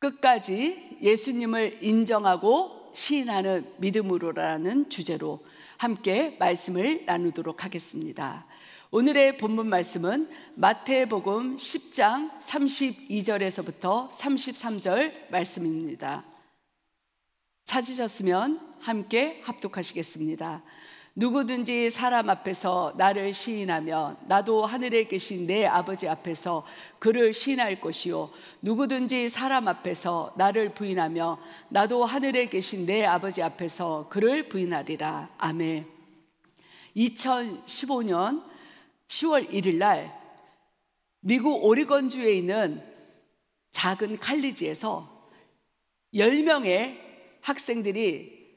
끝까지 예수님을 인정하고 시인하는 믿음으로라는 주제로 함께 말씀을 나누도록 하겠습니다. 오늘의 본문 말씀은 마태복음 10장 32절에서부터 33절 말씀입니다. 찾으셨으면 함께 합독하시겠습니다. 누구든지 사람 앞에서 나를 시인하면 나도 하늘에 계신 내 아버지 앞에서 그를 시인할 것이요, 누구든지 사람 앞에서 나를 부인하며 나도 하늘에 계신 내 아버지 앞에서 그를 부인하리라. 아멘. 2015년 10월 1일 날 미국 오리건주에 있는 작은 칼리지에서 10명의 학생들이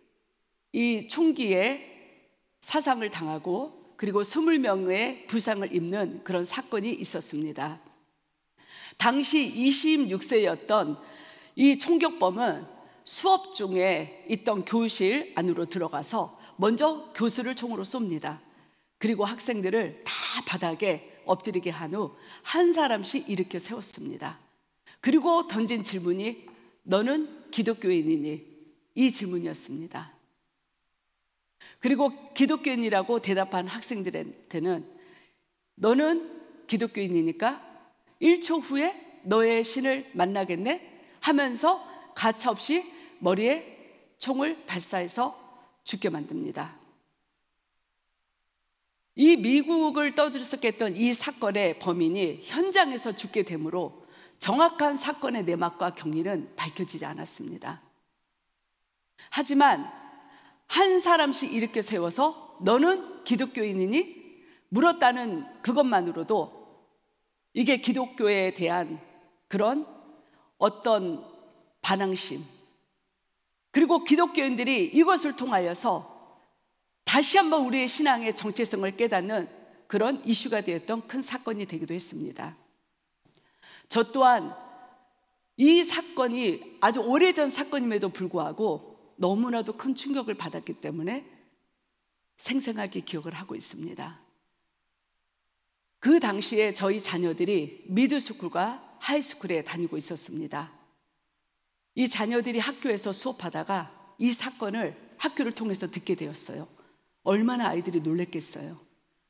이 총기에 사상을 당하고 그리고 20명의 부상을 입는 그런 사건이 있었습니다. 당시 26세였던 이 총격범은 수업 중에 있던 교실 안으로 들어가서 먼저 교수를 총으로 쏩니다. 그리고 학생들을 다 바닥에 엎드리게 한 후 한 사람씩 일으켜 세웠습니다. 그리고 던진 질문이 너는 기독교인이니? 이 질문이었습니다. 그리고 기독교인이라고 대답한 학생들한테는 너는 기독교인이니까 1초 후에 너의 신을 만나겠네? 하면서 가차없이 머리에 총을 발사해서 죽게 만듭니다. 이 미국을 떠들썩게 했던 이 사건의 범인이 현장에서 죽게 되므로 정확한 사건의 내막과 경위는 밝혀지지 않았습니다. 하지만 한 사람씩 일으켜 세워서 너는 기독교인이니? 물었다는 그것만으로도 이게 기독교에 대한 그런 어떤 반항심, 그리고 기독교인들이 이것을 통하여서 다시 한번 우리의 신앙의 정체성을 깨닫는 그런 이슈가 되었던 큰 사건이 되기도 했습니다. 저 또한 이 사건이 아주 오래전 사건임에도 불구하고 너무나도 큰 충격을 받았기 때문에 생생하게 기억을 하고 있습니다. 그 당시에 저희 자녀들이 미드스쿨과 하이스쿨에 다니고 있었습니다. 이 자녀들이 학교에서 수업하다가 이 사건을 학교를 통해서 듣게 되었어요. 얼마나 아이들이 놀랬겠어요.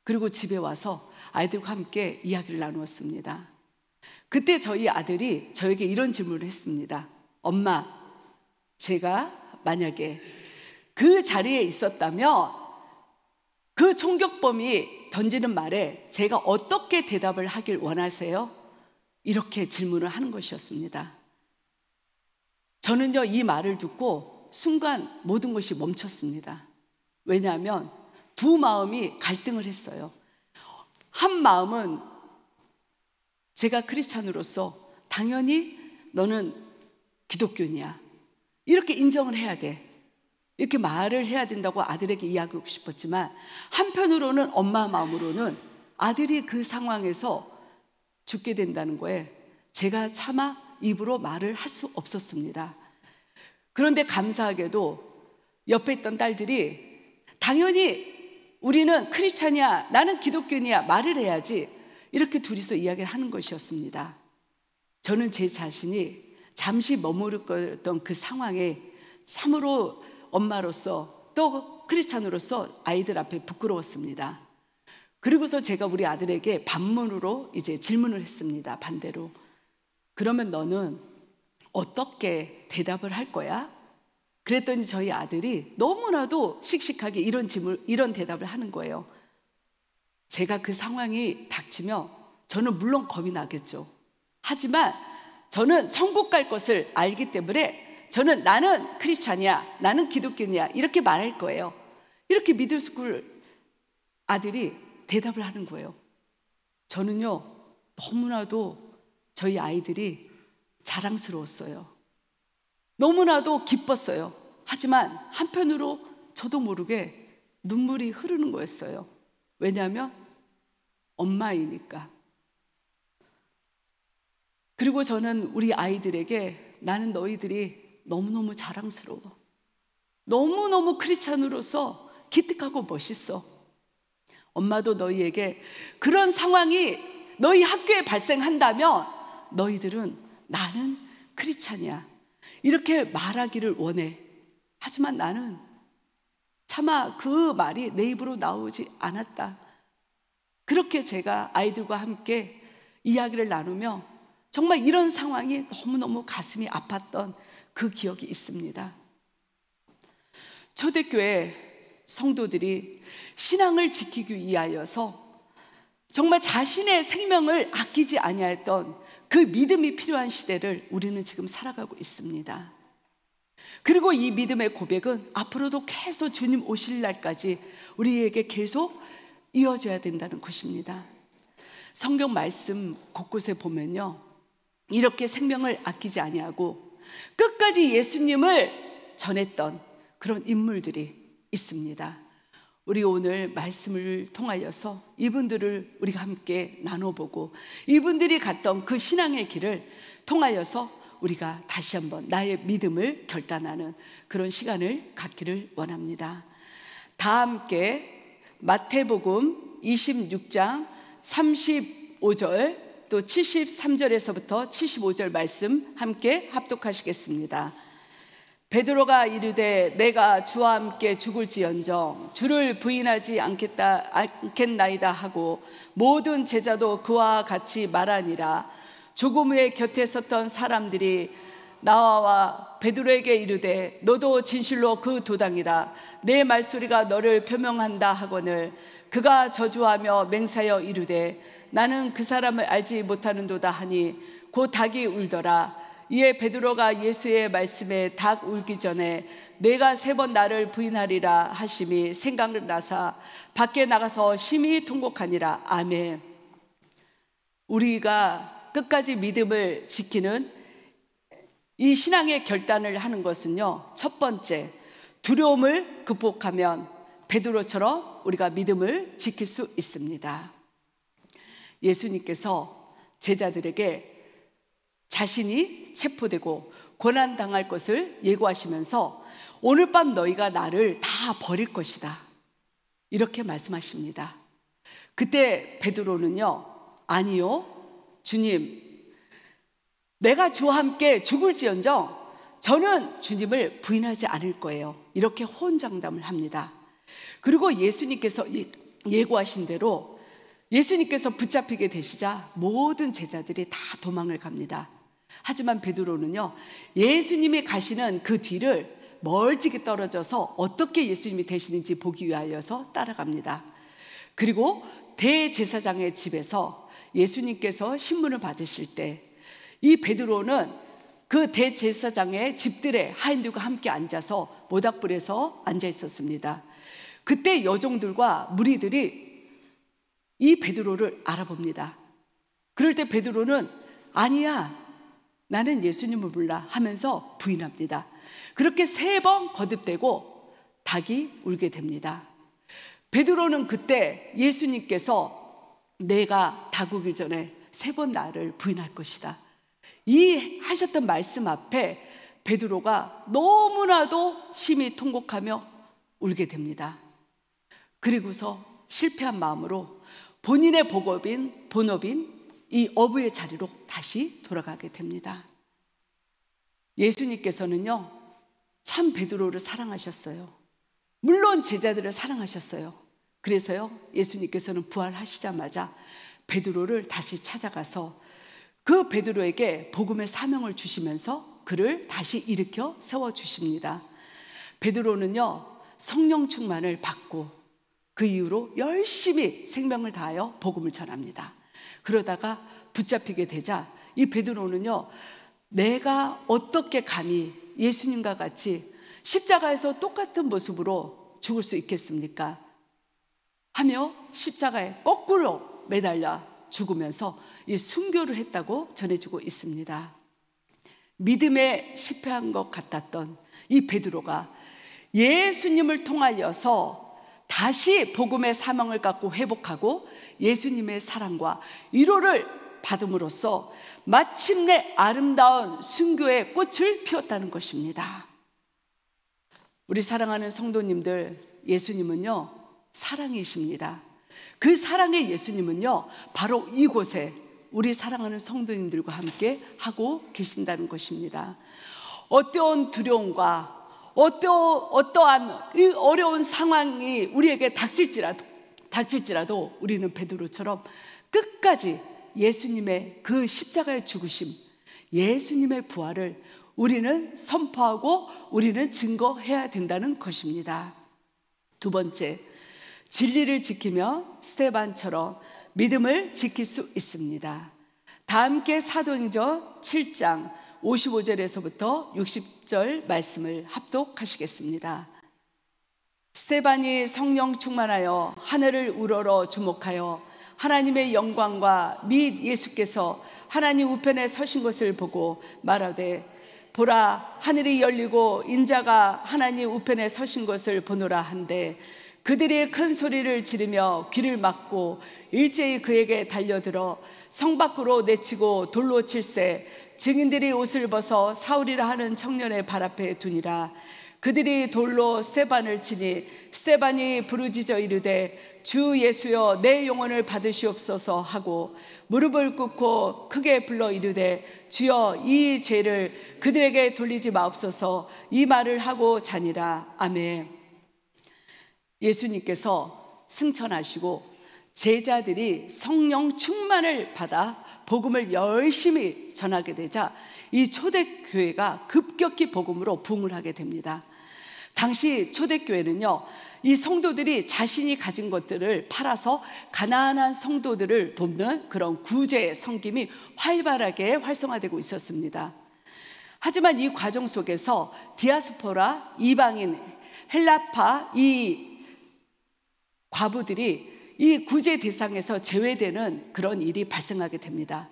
그리고 집에 와서 아이들과 함께 이야기를 나누었습니다. 그때 저희 아들이 저에게 이런 질문을 했습니다. 엄마, 제가 만약에 그 자리에 있었다면 그 총격범이 던지는 말에 제가 어떻게 대답을 하길 원하세요? 이렇게 질문을 하는 것이었습니다. 저는요, 이 말을 듣고 순간 모든 것이 멈췄습니다. 왜냐하면 두 마음이 갈등을 했어요. 한 마음은 제가 크리스찬으로서 당연히 너는 기독교인이야, 이렇게 인정을 해야 돼, 이렇게 말을 해야 된다고 아들에게 이야기하고 싶었지만, 한편으로는 엄마 마음으로는 아들이 그 상황에서 죽게 된다는 거에 제가 차마 입으로 말을 할 수 없었습니다. 그런데 감사하게도 옆에 있던 딸들이 당연히 우리는 크리스찬이야, 나는 기독교인이야 말을 해야지, 이렇게 둘이서 이야기를 하는 것이었습니다. 저는 제 자신이 잠시 머무르던 그 상황에 참으로 엄마로서 또 크리스찬으로서 아이들 앞에 부끄러웠습니다. 그리고서 제가 우리 아들에게 반문으로 이제 질문을 했습니다. 반대로. 그러면 너는 어떻게 대답을 할 거야? 그랬더니 저희 아들이 너무나도 씩씩하게 이런 대답을 하는 거예요. 제가 그 상황이 닥치면 저는 물론 겁이 나겠죠. 하지만 저는 천국 갈 것을 알기 때문에 저는 나는 크리스찬이야, 나는 기독교인이야, 이렇게 말할 거예요. 이렇게 미들스쿨 아들이 대답을 하는 거예요. 저는요, 너무나도 저희 아이들이 자랑스러웠어요. 너무나도 기뻤어요. 하지만 한편으로 저도 모르게 눈물이 흐르는 거였어요. 왜냐하면 엄마이니까. 그리고 저는 우리 아이들에게 나는 너희들이 너무너무 자랑스러워, 너무너무 크리스찬으로서 기특하고 멋있어. 엄마도 너희에게 그런 상황이 너희 학교에 발생한다면 너희들은 나는 크리스찬이야, 이렇게 말하기를 원해. 하지만 나는 차마 그 말이 내 입으로 나오지 않았다. 그렇게 제가 아이들과 함께 이야기를 나누며 정말 이런 상황이 너무너무 가슴이 아팠던 그 기억이 있습니다. 초대교회 성도들이 신앙을 지키기 위하여서 정말 자신의 생명을 아끼지 아니하였던 그 믿음이 필요한 시대를 우리는 지금 살아가고 있습니다. 그리고 이 믿음의 고백은 앞으로도 계속 주님 오실 날까지 우리에게 계속 이어져야 된다는 것입니다. 성경 말씀 곳곳에 보면요, 이렇게 생명을 아끼지 아니하고 끝까지 예수님을 전했던 그런 인물들이 있습니다. 우리 오늘 말씀을 통하여서 이분들을 우리가 함께 나눠보고 이분들이 갔던 그 신앙의 길을 통하여서 우리가 다시 한번 나의 믿음을 결단하는 그런 시간을 갖기를 원합니다. 다 함께 마태복음 26장 35절 또 73절에서부터 75절 말씀 함께 합독하시겠습니다. 베드로가 이르되 내가 주와 함께 죽을지언정 주를 부인하지 않겠나이다 하고 모든 제자도 그와 같이 말하니라. 조금 후에 곁에 섰던 사람들이 나와 베드로에게 이르되 너도 진실로 그 도당이라. 내 말소리가 너를 표명한다 하거늘 그가 저주하며 맹세하여 이르되 나는 그 사람을 알지 못하는도다 하니 곧 닭이 울더라. 이에 베드로가 예수의 말씀에 닭 울기 전에 내가 3번 나를 부인하리라 하심이 생각을 나사 밖에 나가서 심히 통곡하니라. 아멘. 우리가 끝까지 믿음을 지키는 이 신앙의 결단을 하는 것은요, 첫 번째, 두려움을 극복하면 베드로처럼 우리가 믿음을 지킬 수 있습니다. 예수님께서 제자들에게 자신이 체포되고 고난당할 것을 예고하시면서 오늘 밤 너희가 나를 다 버릴 것이다, 이렇게 말씀하십니다. 그때 베드로는요, 아니요 주님, 내가 주와 함께 죽을지언정 저는 주님을 부인하지 않을 거예요, 이렇게 호언장담을 합니다. 그리고 예수님께서 예고하신 대로 예수님께서 붙잡히게 되시자 모든 제자들이 다 도망을 갑니다. 하지만 베드로는요, 예수님이 가시는 그 뒤를 멀찍이 떨어져서 어떻게 예수님이 되시는지 보기 위하여서 따라갑니다. 그리고 대제사장의 집에서 예수님께서 신문을 받으실 때 이 베드로는 그 대제사장의 집들의 하인들과 함께 앉아서 모닥불에서 앉아 있었습니다. 그때 여종들과 무리들이 이 베드로를 알아봅니다. 그럴 때 베드로는 아니야, 나는 예수님을 몰라 하면서 부인합니다. 그렇게 3번 거듭되고 닭이 울게 됩니다. 베드로는 그때 예수님께서 내가 닭 울기 전에 3번 나를 부인할 것이다, 이 하셨던 말씀 앞에 베드로가 너무나도 심히 통곡하며 울게 됩니다. 그리고서 실패한 마음으로 본인의 본업인 이 어부의 자리로 다시 돌아가게 됩니다. 예수님께서는요, 참 베드로를 사랑하셨어요. 물론 제자들을 사랑하셨어요. 그래서요, 예수님께서는 부활하시자마자 베드로를 다시 찾아가서 그 베드로에게 복음의 사명을 주시면서 그를 다시 일으켜 세워주십니다. 베드로는요, 성령 충만을 받고 그 이후로 열심히 생명을 다하여 복음을 전합니다. 그러다가 붙잡히게 되자 이 베드로는요, 내가 어떻게 감히 예수님과 같이 십자가에서 똑같은 모습으로 죽을 수 있겠습니까? 하며 십자가에 거꾸로 매달려 죽으면서 이 순교를 했다고 전해지고 있습니다. 믿음에 실패한 것 같았던 이 베드로가 예수님을 통하여서 다시 복음의 사명을 갖고 회복하고 예수님의 사랑과 위로를 받음으로써 마침내 아름다운 순교의 꽃을 피웠다는 것입니다. 우리 사랑하는 성도님들, 예수님은요, 사랑이십니다. 그 사랑의 예수님은요, 바로 이곳에 우리 사랑하는 성도님들과 함께 하고 계신다는 것입니다. 어떠한 두려움과 어떠한 이 어려운 상황이 우리에게 닥칠지라도 우리는 베드로처럼 끝까지 예수님의 그 십자가의 죽으심, 예수님의 부활을 우리는 선포하고 우리는 증거해야 된다는 것입니다. 두 번째, 진리를 지키며 스데반처럼 믿음을 지킬 수 있습니다. 다 함께 사도행전 7장 55절에서부터 60절 말씀을 합독하시겠습니다. 스데반이 성령 충만하여 하늘을 우러러 주목하여 하나님의 영광과 및 예수께서 하나님 우편에 서신 것을 보고 말하되 보라 하늘이 열리고 인자가 하나님 우편에 서신 것을 보노라 한데 그들이 큰 소리를 지르며 귀를 막고 일제히 그에게 달려들어 성 밖으로 내치고 돌로 칠세 증인들이 옷을 벗어 사울이라 하는 청년의 발 앞에 두니라. 그들이 돌로 스데반을 치니 스데반이 부르짖어 이르되 주 예수여 내 영혼을 받으시옵소서 하고 무릎을 꿇고 크게 불러 이르되 주여 이 죄를 그들에게 돌리지 마옵소서 이 말을 하고 자니라. 아멘. 예수님께서 승천하시고 제자들이 성령 충만을 받아 복음을 열심히 전하게 되자 이 초대교회가 급격히 복음으로 부흥을 하게 됩니다. 당시 초대교회는요, 이 성도들이 자신이 가진 것들을 팔아서 가난한 성도들을 돕는 그런 구제 섬김이 활발하게 활성화되고 있었습니다. 하지만 이 과정 속에서 디아스포라, 이방인, 헬라파 이 과부들이 이 구제 대상에서 제외되는 그런 일이 발생하게 됩니다.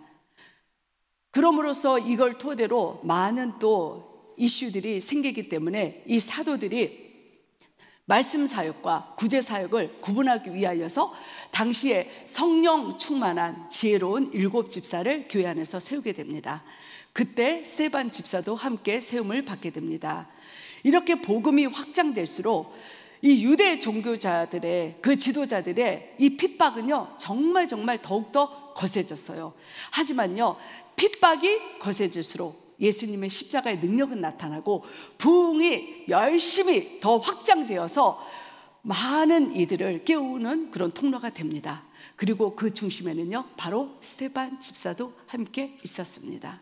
그럼으로써 이걸 토대로 많은 또 이슈들이 생기기 때문에 이 사도들이 말씀 사역과 구제 사역을 구분하기 위하여서 당시에 성령 충만한 지혜로운 7 집사를 교회 안에서 세우게 됩니다. 그때 스데반 집사도 함께 세움을 받게 됩니다. 이렇게 복음이 확장될수록 이 유대 종교자들의 그 지도자들의 이 핍박은요 정말 더욱더 거세졌어요. 하지만요 핍박이 거세질수록 예수님의 십자가의 능력은 나타나고 부흥이 열심히 더 확장되어서 많은 이들을 깨우는 그런 통로가 됩니다. 그리고 그 중심에는요 바로 스데반 집사도 함께 있었습니다.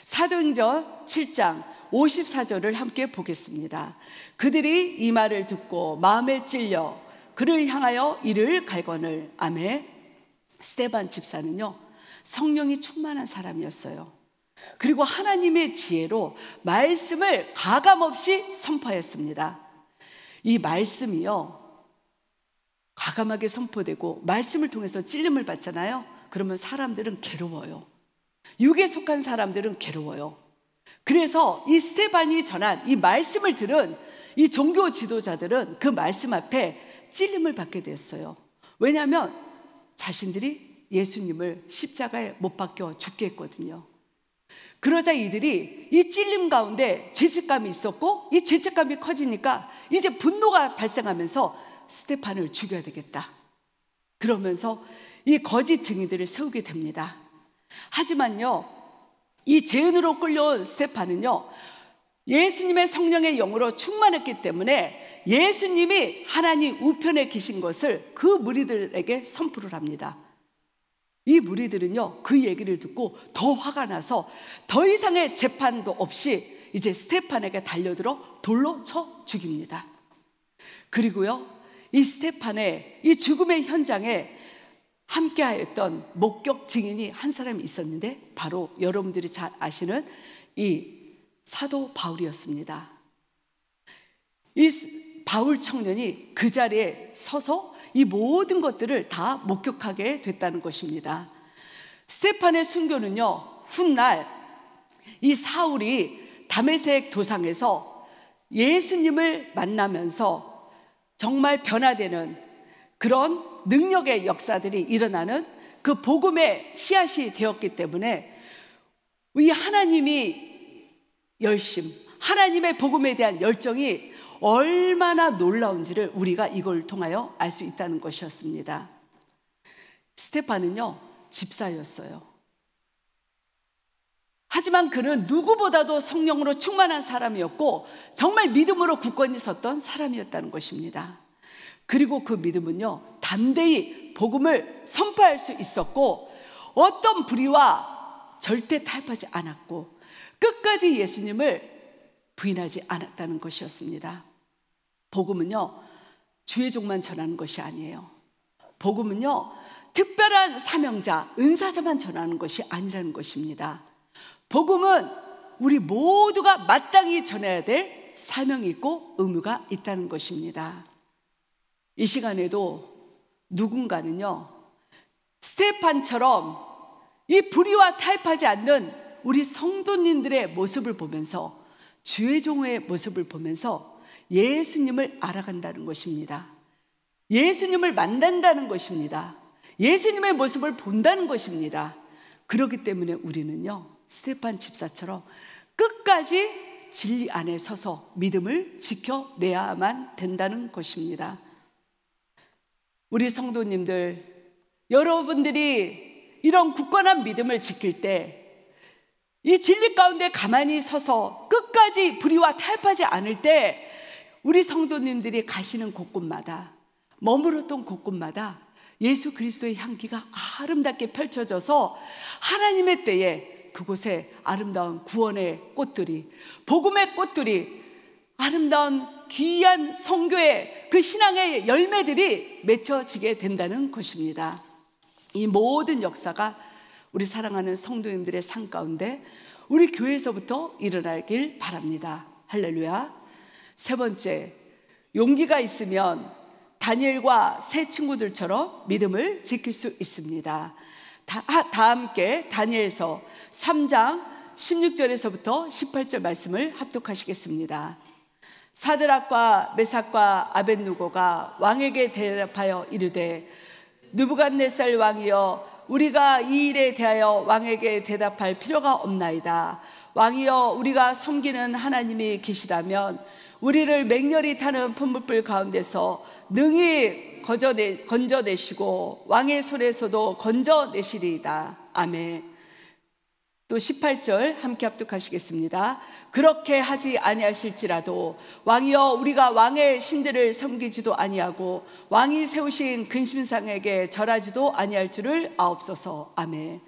사도행전 7장 54절을 함께 보겠습니다. 그들이 이 말을 듣고 마음에 찔려 그를 향하여 이를 갈거늘. 아멘. 스데반 집사는요 성령이 충만한 사람이었어요. 그리고 하나님의 지혜로 말씀을 가감없이 선포했습니다. 이 말씀이요 과감하게 선포되고 말씀을 통해서 찔림을 받잖아요. 그러면 사람들은 괴로워요. 육에 속한 사람들은 괴로워요. 그래서 이 스데반이 전한 이 말씀을 들은 이 종교 지도자들은 그 말씀 앞에 찔림을 받게 됐어요. 왜냐하면 자신들이 예수님을 십자가에 못 박혀 죽게 했거든요. 그러자 이들이 이 찔림 가운데 죄책감이 있었고 이 죄책감이 커지니까 이제 분노가 발생하면서 스데반을 죽여야 되겠다. 그러면서 이 거짓 증인들을 세우게 됩니다. 하지만요 이 죄인으로 끌려온 스데반은요 예수님의 성령의 영으로 충만했기 때문에 예수님이 하나님 우편에 계신 것을 그 무리들에게 선포를 합니다. 이 무리들은요 그 얘기를 듣고 더 화가 나서 더 이상의 재판도 없이 이제 스데반에게 달려들어 돌로 쳐 죽입니다. 그리고요 이 스데반의 이 죽음의 현장에 함께하였던 목격 증인이 한 사람이 있었는데 바로 여러분들이 잘 아시는 이 사도 바울이었습니다. 이 바울 청년이 그 자리에 서서 이 모든 것들을 다 목격하게 됐다는 것입니다. 스데반의 순교는요 훗날 이 사울이 다메섹 도상에서 예수님을 만나면서 정말 변화되는 그런 능력의 역사들이 일어나는 그 복음의 씨앗이 되었기 때문에 이 하나님이 열심, 하나님의 복음에 대한 열정이 얼마나 놀라운지를 우리가 이걸 통하여 알 수 있다는 것이었습니다. 스데반은요 집사였어요. 하지만 그는 누구보다도 성령으로 충만한 사람이었고 정말 믿음으로 굳건히 섰던 사람이었다는 것입니다. 그리고 그 믿음은요, 담대히 복음을 선포할 수 있었고 어떤 불의와 절대 타협하지 않았고 끝까지 예수님을 부인하지 않았다는 것이었습니다. 복음은요, 주의 종만 전하는 것이 아니에요. 복음은요, 특별한 사명자, 은사자만 전하는 것이 아니라는 것입니다. 복음은 우리 모두가 마땅히 전해야 될 사명이 있고 의무가 있다는 것입니다. 이 시간에도 누군가는요, 스테판처럼 이 불의와 타협하지 않는 우리 성도님들의 모습을 보면서, 주의 종의 모습을 보면서 예수님을 알아간다는 것입니다. 예수님을 만난다는 것입니다. 예수님의 모습을 본다는 것입니다. 그렇기 때문에 우리는요, 스테판 집사처럼 끝까지 진리 안에 서서 믿음을 지켜내야만 된다는 것입니다. 우리 성도님들, 여러분들이 이런 굳건한 믿음을 지킬 때 이 진리 가운데 가만히 서서 끝까지 불의와 타협하지 않을 때 우리 성도님들이 가시는 곳곳마다, 머물렀던 곳곳마다 예수 그리스도의 향기가 아름답게 펼쳐져서 하나님의 때에 그곳에 아름다운 구원의 꽃들이, 복음의 꽃들이, 아름다운 귀한 선교의 그 신앙의 열매들이 맺혀지게 된다는 것입니다. 이 모든 역사가 우리 사랑하는 성도님들의 삶 가운데 우리 교회에서부터 일어나길 바랍니다. 할렐루야. 세 번째, 용기가 있으면 다니엘과 세 친구들처럼 믿음을 지킬 수 있습니다. 다 함께 다니엘서 3장 16절에서부터 18절 말씀을 합독하시겠습니다. 사드락과 메삭과 아벳느고가 왕에게 대답하여 이르되, 느부갓네살 왕이여, 우리가 이 일에 대하여 왕에게 대답할 필요가 없나이다. 왕이여, 우리가 섬기는 하나님이 계시다면 우리를 맹렬히 타는噴물불 가운데서 능히 건져내시고 왕의 손에서도 건져내시리이다. 아멘. 또 18절 함께 합독하시겠습니다. 그렇게 하지 아니하실지라도 왕이여, 우리가 왕의 신들을 섬기지도 아니하고 왕이 세우신 근심상에게 절하지도 아니할 줄을 아옵소서. 아멘.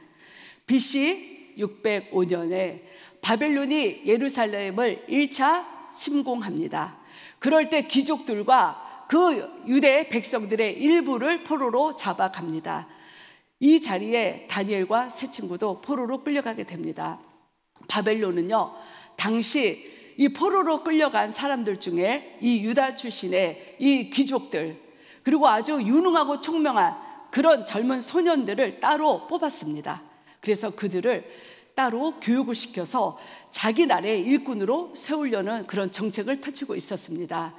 BC 605년에 바벨론이 예루살렘을 1차 침공합니다. 그럴 때 귀족들과 그 유대 백성들의 일부를 포로로 잡아갑니다. 이 자리에 다니엘과 세 친구도 포로로 끌려가게 됩니다. 바벨론은요, 당시 이 포로로 끌려간 사람들 중에 이 유다 출신의 이 귀족들, 그리고 아주 유능하고 총명한 그런 젊은 소년들을 따로 뽑았습니다. 그래서 그들을 따로 교육을 시켜서 자기 나라의 일꾼으로 세우려는 그런 정책을 펼치고 있었습니다.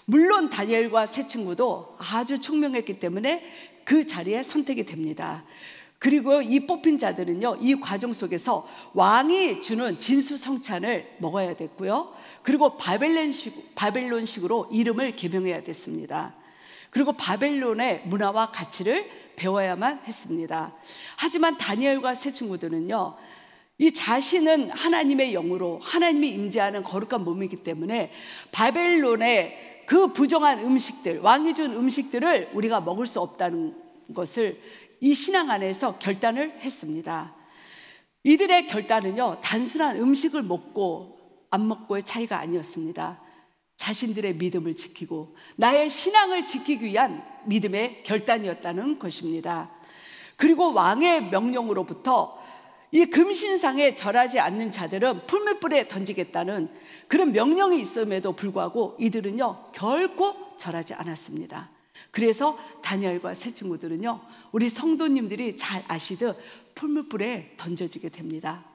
물론 다니엘과 세 친구도 아주 총명했기 때문에 그 자리에 선택이 됩니다. 그리고 이 뽑힌 자들은요, 이 과정 속에서 왕이 주는 진수성찬을 먹어야 됐고요, 그리고 바벨론식으로 이름을 개명해야 됐습니다. 그리고 바벨론의 문화와 가치를 배워야만 했습니다. 하지만 다니엘과 세 친구들은요, 이 자신은 하나님의 영으로 하나님이 임재하는 거룩한 몸이기 때문에 바벨론의 그 부정한 음식들, 왕이 준 음식들을 우리가 먹을 수 없다는 것을 이 신앙 안에서 결단을 했습니다. 이들의 결단은요, 단순한 음식을 먹고 안 먹고의 차이가 아니었습니다. 자신들의 믿음을 지키고 나의 신앙을 지키기 위한 믿음의 결단이었다는 것입니다. 그리고 왕의 명령으로부터 이 금신상에 절하지 않는 자들은 풀무불에 던지겠다는 그런 명령이 있음에도 불구하고 이들은요, 결코 절하지 않았습니다. 그래서 다니엘과 세 친구들은요, 우리 성도님들이 잘 아시듯 풀무불에 던져지게 됩니다.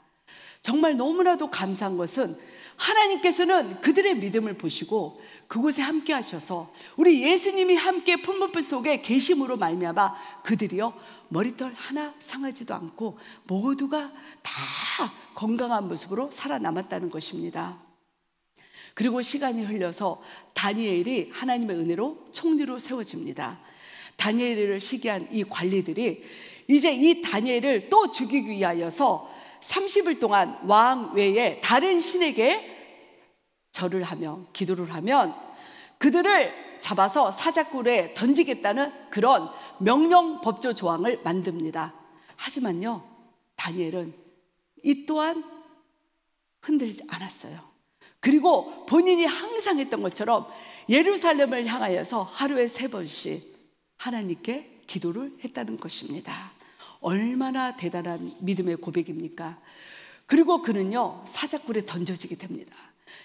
정말 너무나도 감사한 것은 하나님께서는 그들의 믿음을 보시고 그곳에 함께 하셔서 우리 예수님이 함께 풀무불 속에 계심으로 말미암아 그들이요, 머리털 하나 상하지도 않고 모두가 다 건강한 모습으로 살아남았다는 것입니다. 그리고 시간이 흘러서 다니엘이 하나님의 은혜로 총리로 세워집니다. 다니엘을 시기한 이 관리들이 이제 이 다니엘을 또 죽이기 위하여서 30일 동안 왕 외에 다른 신에게 절을 하며 기도를 하면 그들을 잡아서 사자굴에 던지겠다는 그런 명령 법조 조항을 만듭니다. 하지만요, 다니엘은 이 또한 흔들리지 않았어요. 그리고 본인이 항상 했던 것처럼 예루살렘을 향하여서 하루에 3번씩 하나님께 기도를 했다는 것입니다. 얼마나 대단한 믿음의 고백입니까? 그리고 그는요, 사자굴에 던져지게 됩니다.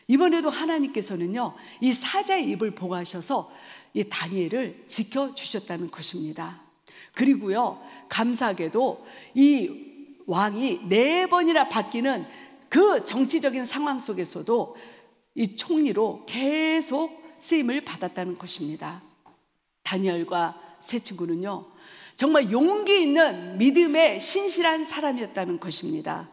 이번에도 하나님께서는요, 이 사자의 입을 봉하셔서 이 다니엘을 지켜주셨다는 것입니다. 그리고요, 감사하게도 이 왕이 4번이나 바뀌는 그 정치적인 상황 속에서도 이 총리로 계속 쓰임을 받았다는 것입니다. 다니엘과 세 친구는요, 정말 용기 있는 믿음의 신실한 사람이었다는 것입니다.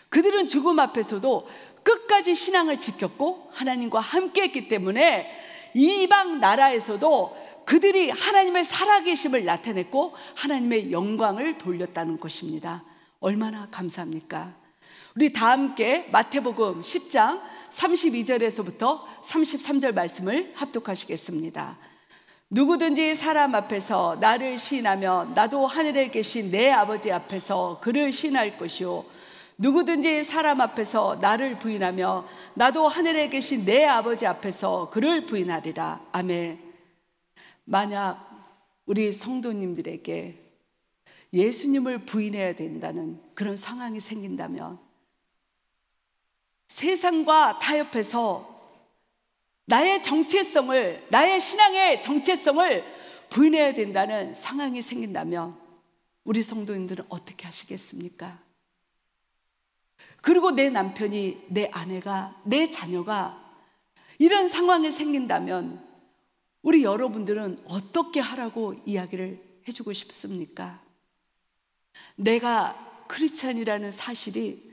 그들은 죽음 앞에서도 끝까지 신앙을 지켰고 하나님과 함께 했기 때문에 이방 나라에서도 그들이 하나님의 살아계심을 나타냈고 하나님의 영광을 돌렸다는 것입니다. 얼마나 감사합니까? 우리 다 함께 마태복음 10장 32절에서부터 33절 말씀을 합독하시겠습니다. 누구든지 사람 앞에서 나를 시인하면 나도 하늘에 계신 내 아버지 앞에서 그를 시인할 것이요, 누구든지 사람 앞에서 나를 부인하며 나도 하늘에 계신 내 아버지 앞에서 그를 부인하리라. 아멘. 만약 우리 성도님들에게 예수님을 부인해야 된다는 그런 상황이 생긴다면 세상과 타협해서 나의 정체성을, 나의 신앙의 정체성을 부인해야 된다는 상황이 생긴다면 우리 성도님들은 어떻게 하시겠습니까? 그리고 내 남편이, 내 아내가, 내 자녀가 이런 상황이 생긴다면 우리 여러분들은 어떻게 하라고 이야기를 해주고 싶습니까? 내가 크리스찬이라는 사실이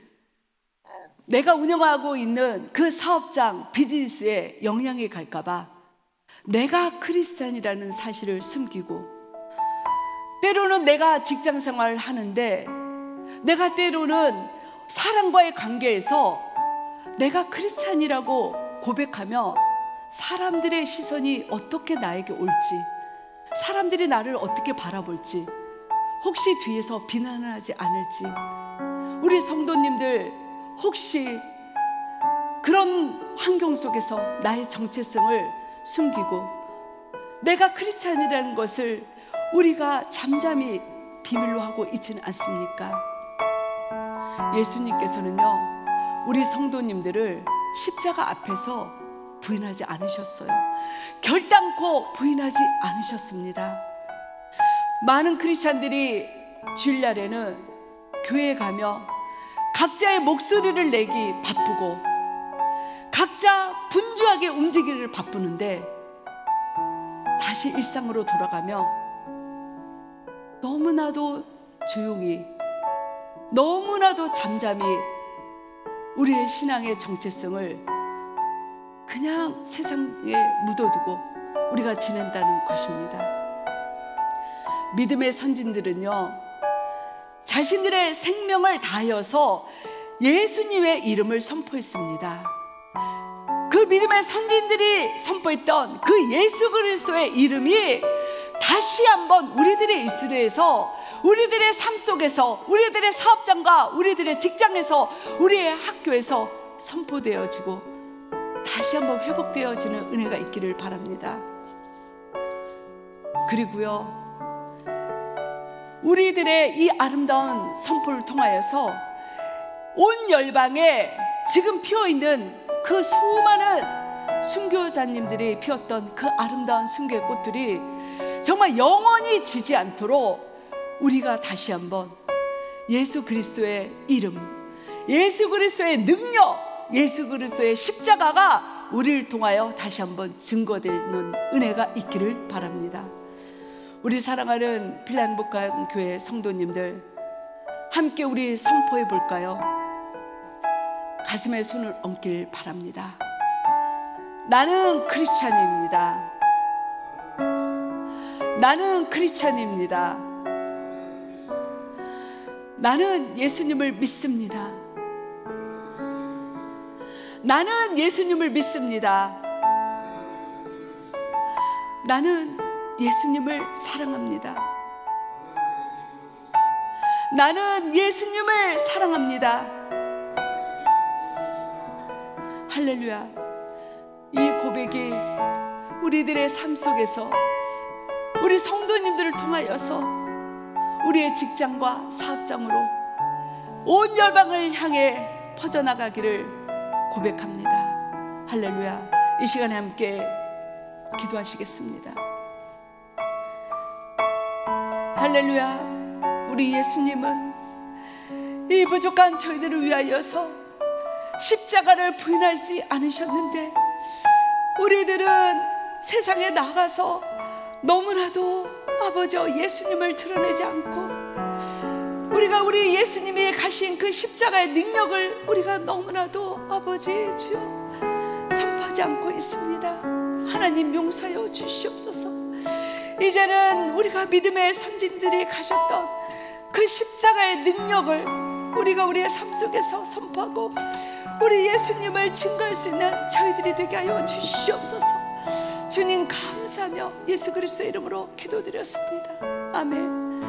내가 운영하고 있는 그 사업장, 비즈니스에 영향이 갈까봐 내가 크리스찬이라는 사실을 숨기고, 때로는 내가 직장 생활을 하는데 내가 때로는 사람과의 관계에서 내가 크리스찬이라고 고백하며 사람들의 시선이 어떻게 나에게 올지, 사람들이 나를 어떻게 바라볼지, 혹시 뒤에서 비난을 하지 않을지, 우리 성도님들 혹시 그런 환경 속에서 나의 정체성을 숨기고 내가 크리스찬이라는 것을 우리가 잠잠히 비밀로 하고 있지는 않습니까? 예수님께서는요, 우리 성도님들을 십자가 앞에서 부인하지 않으셨어요. 결단코 부인하지 않으셨습니다. 많은 크리스찬들이 주일날에는 교회에 가며 각자의 목소리를 내기 바쁘고 각자 분주하게 움직이기를 바쁘는데 다시 일상으로 돌아가며 너무나도 조용히, 너무나도 잠잠히 우리의 신앙의 정체성을 그냥 세상에 묻어두고 우리가 지낸다는 것입니다. 믿음의 선진들은요, 자신들의 생명을 다하여서 예수님의 이름을 선포했습니다. 그 믿음의 선진들이 선포했던 그 예수 그리스도의 이름이 다시 한번 우리들의 입술에서, 우리들의 삶 속에서, 우리들의 사업장과 우리들의 직장에서, 우리의 학교에서 선포되어지고 다시 한번 회복되어지는 은혜가 있기를 바랍니다. 그리고요, 우리들의 이 아름다운 선포를 통하여서 온 열방에 지금 피어있는 그 수많은 순교자님들이 피웠던 그 아름다운 순교의 꽃들이 정말 영원히 지지 않도록 우리가 다시 한번 예수 그리스도의 이름, 예수 그리스도의 능력, 예수 그리스도의 십자가가 우리를 통하여 다시 한번 증거되는 은혜가 있기를 바랍니다. 우리 사랑하는 필라행복한 교회 성도님들, 함께 우리 선포해 볼까요? 가슴에 손을 얹길 바랍니다. 나는 크리스찬입니다. 나는 크리스찬입니다. 나는 예수님을 믿습니다. 나는 예수님을 믿습니다. 나는 예수님을 사랑합니다. 나는 예수님을 사랑합니다. 할렐루야. 이 고백이 우리들의 삶 속에서 우리 성도님들을 통하여서 우리의 직장과 사업장으로 온 열방을 향해 퍼져나가기를 고백합니다. 할렐루야. 이 시간에 함께 기도하시겠습니다. 할렐루야. 우리 예수님은 이 부족한 저희들을 위하여서 십자가를 부인하지 않으셨는데, 우리들은 세상에 나가서 너무나도 아버지 예수님을 드러내지 않고, 우리가 우리 예수님이 가신 그 십자가의 능력을 우리가 너무나도 아버지 주여 선포하지 않고 있습니다. 하나님 용서하여 주시옵소서. 이제는 우리가 믿음의 선진들이 가셨던 그 십자가의 능력을 우리가 우리의 삶 속에서 선포하고 우리 예수님을 증거할 수 있는 저희들이 되게 하여 주시옵소서. 주님 감사하며 예수 그리스도의 이름으로 기도드렸습니다. 아멘.